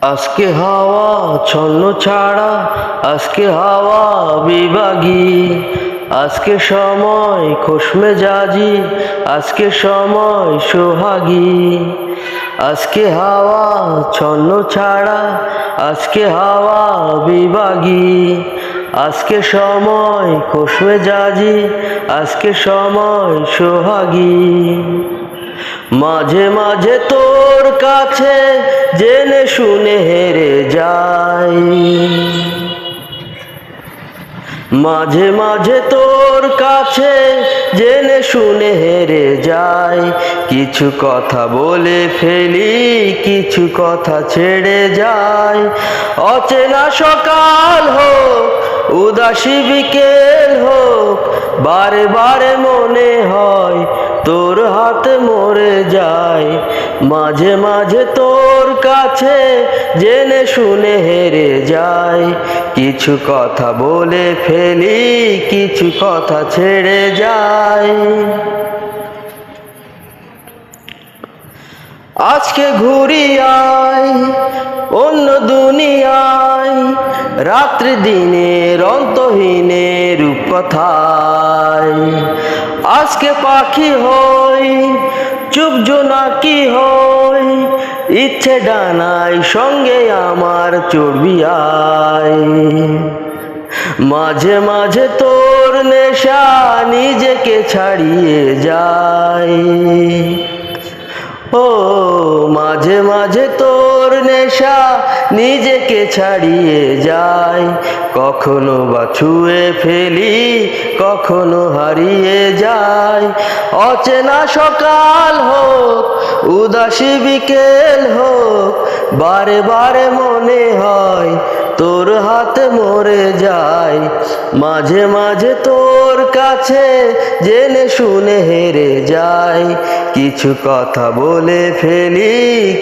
আজকে হাওয়া ছন্ন ছাড়া, আজকে হাওয়া বিভাগী, আজকে সময় খোশমেজাজি, আজকে সময় সোহাগী। আজকে হাওয়া ছন্ন ছাড়া, আজকে হাওয়া বিভাগী, আজকে সময় খোশমেজাজি, আজকে সময় সোহাগী। মাঝে মাঝে তোর কাছে জেনে শুনে হেরে যাই, মাঝে মাঝে তোর কাছে জেনে শুনে হেরে যাই। কিছু কথা বলে ফেলি, কিছু কথা ছেড়ে যাই। অচেনা সকাল হোক, উদাসী বিকেল হোক, বারে বারে মনে হয় তোর হাতে মরে যায়। মাঝে মাঝে তোর কাছে জেনে শুনে হেরে যাই। কিছু কথা বলে ফেলি, কিছু কথা ছেড়ে যাই। আজকে ঘুরি আয় অন্য দুনিয়ায়, রাত্রি দিনের অন্তহীনে রূপকথায়। আজকে পাখি হই, চুপ জোনাকি হই, ইচ্ছে ডানায় সঙ্গে আমার চড়বি আয়। মাঝে মাঝে তোর নেশা নিজেকে ছাড়িয়ে যায়। ও মাঝে মাঝে তোর নেশা নিজেকে ছাড়িয়ে যায়। কখনো বা ছুঁয়ে ফেলি, কখনো হারিয়ে যায়। অচেনা সকাল হোক, উদাসী বিকেল হোক, বারে বারে মনে হয় তোর হাতে মরে যায়। মাঝে মাঝে তোর কাছে জেনে শুনে হেরে যাই। কিছু কথা বলে ফেলি,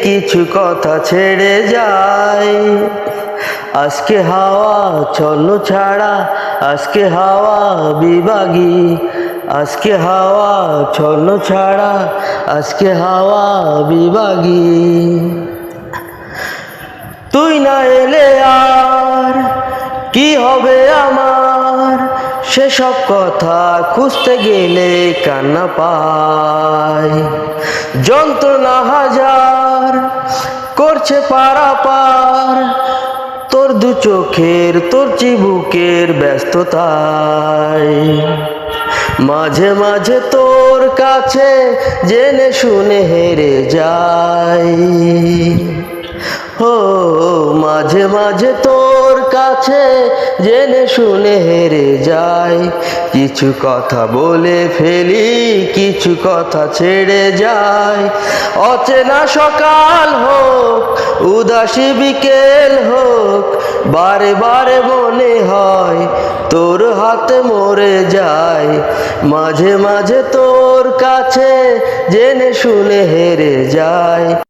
কিছু কথা ছেড়ে যাই। আজকে হাওয়া ছন্ন ছাড়া, আজকে হাওয়া বিভাগী, আজকে হাওয়া ছন্ন ছাড়া, আজকে হাওয়া বিভাগী। তুই না এলে আর কি হবে আমার, সেসব কথা খুঁজতে গেলে কান্না পায়। যন্ত্রণা হাজার করছে পারাপার, তোর দু চোখের, তোর চিবুকের ব্যস্ততায়। মাঝে মাঝে তোর কাছে জেনে শুনে হেরে যাই। ও মাঝে মাঝে তোর কাছে জেনে শুনে হেরে যাই। কিছু কথা বলে ফেলি, কিছু কথা ছেড়ে যাই। অচেনা সকাল হোক, উদাসী বিকেল হোক, বারে বারে মনে হয় তোর হাতে মরে যায়। মাঝে মাঝে তোর কাছে জেনে শুনে হেরে যাই।